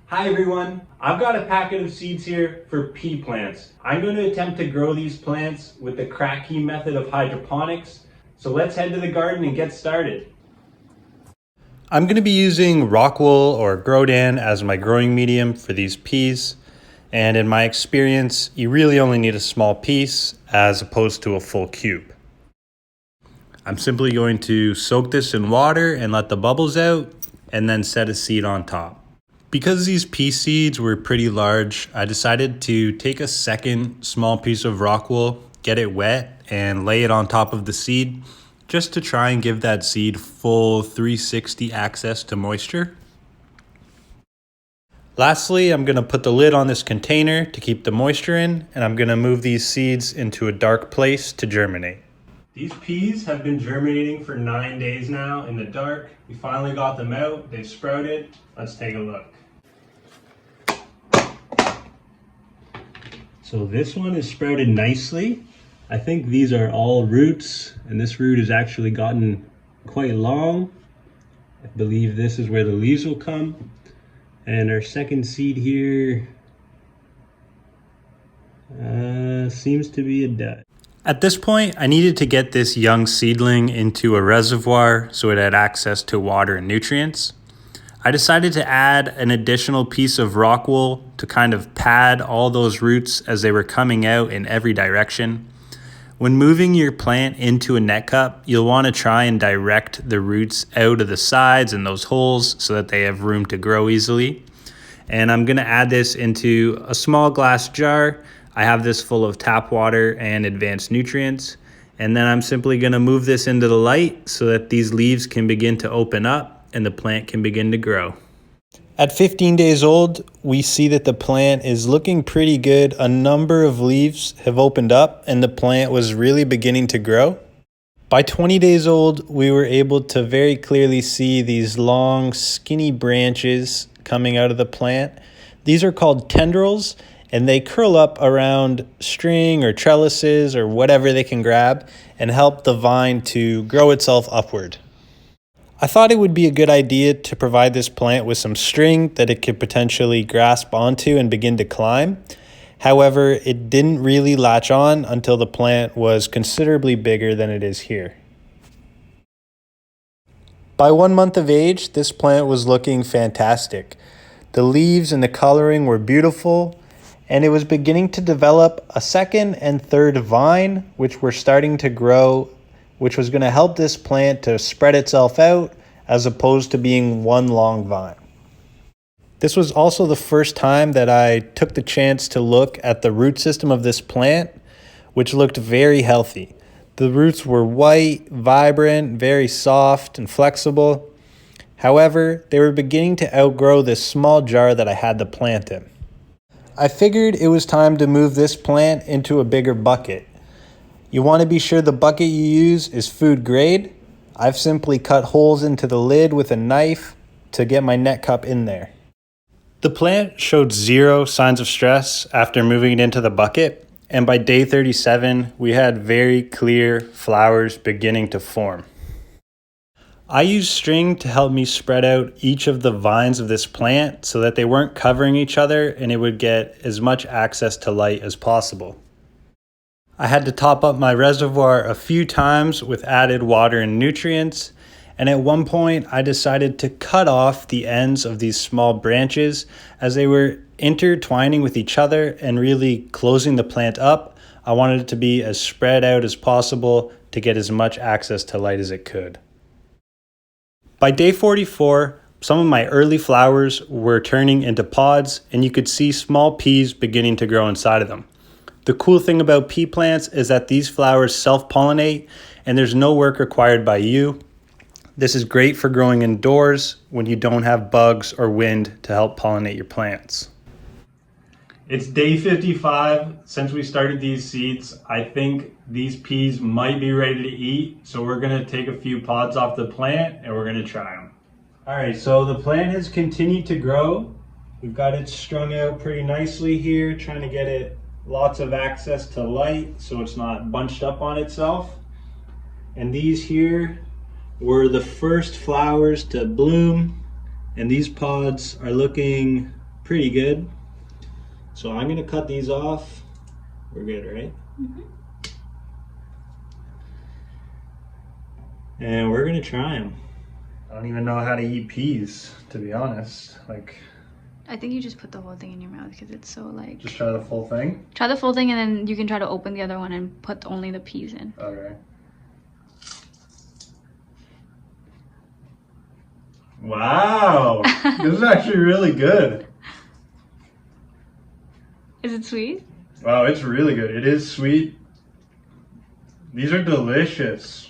Hi everyone, I've got a packet of seeds here for pea plants. I'm going to attempt to grow these plants with the Kratky method of hydroponics. So let's head to the garden and get started. I'm going to be using rock wool or Grodan as my growing medium for these peas. And in my experience, you really only need a small piece as opposed to a full cube. I'm simply going to soak this in water and let the bubbles out and then set a seed on top. Because these pea seeds were pretty large, I decided to take a second small piece of rock wool, get it wet, and lay it on top of the seed just to try and give that seed full 360 access to moisture. Lastly, I'm going to put the lid on this container to keep the moisture in, and I'm going to move these seeds into a dark place to germinate. These peas have been germinating for 9 days now in the dark. We finally got them out. They've sprouted. Let's take a look. So this one is sprouted nicely. I think these are all roots, and this root has actually gotten quite long. I believe this is where the leaves will come. And our second seed here seems to be a dud. At this point, I needed to get this young seedling into a reservoir so it had access to water and nutrients. I decided to add an additional piece of rock wool to kind of pad all those roots as they were coming out in every direction. When moving your plant into a net cup, you'll want to try and direct the roots out of the sides and those holes so that they have room to grow easily. And I'm going to add this into a small glass jar. I have this full of tap water and advanced nutrients. And then I'm simply going to move this into the light so that these leaves can begin to open up and the plant can begin to grow. At 15 days old, we see that the plant is looking pretty good. A number of leaves have opened up and the plant was really beginning to grow. By 20 days old, we were able to very clearly see these long, skinny branches coming out of the plant. These are called tendrils, and they curl up around string or trellises or whatever they can grab and help the vine to grow itself upward. I thought it would be a good idea to provide this plant with some string that it could potentially grasp onto and begin to climb. However, it didn't really latch on until the plant was considerably bigger than it is here. By 1 month of age, this plant was looking fantastic. The leaves and the coloring were beautiful, and it was beginning to develop a second and third vine, which were starting to grow, which was going to help this plant to spread itself out as opposed to being one long vine. This was also the first time that I took the chance to look at the root system of this plant, which looked very healthy. The roots were white, vibrant, very soft and flexible. However, they were beginning to outgrow this small jar that I had the plant in. I figured it was time to move this plant into a bigger bucket. You want to be sure the bucket you use is food grade. I've simply cut holes into the lid with a knife to get my net cup in there. The plant showed zero signs of stress after moving it into the bucket, and by day 37, we had very clear flowers beginning to form. I used string to help me spread out each of the vines of this plant so that they weren't covering each other and it would get as much access to light as possible. I had to top up my reservoir a few times with added water and nutrients, and at one point I decided to cut off the ends of these small branches as they were intertwining with each other and really closing the plant up. I wanted it to be as spread out as possible to get as much access to light as it could. By day 44, some of my early flowers were turning into pods, and you could see small peas beginning to grow inside of them. The cool thing about pea plants is that these flowers self-pollinate and there's no work required by you. This is great for growing indoors when you don't have bugs or wind to help pollinate your plants. It's day 55 since we started these seeds. I think these peas might be ready to eat, so we're gonna take a few pods off the plant and we're gonna try them. All right, so the plant has continued to grow. We've got it strung out pretty nicely here, trying to get it lots of access to light so it's not bunched up on itself. And these here were the first flowers to bloom, and these pods are looking pretty good. So I'm gonna cut these off. We're good, right? Mm-hmm. And we're gonna try them. I don't even know how to eat peas, to be honest. Like, I think you just put the whole thing in your mouth because it's so like... just try the full thing? Try the full thing and then you can try to open the other one and put only the peas in. Okay. Wow! This is actually really good. Is it sweet? Wow, it's really good. It is sweet. These are delicious.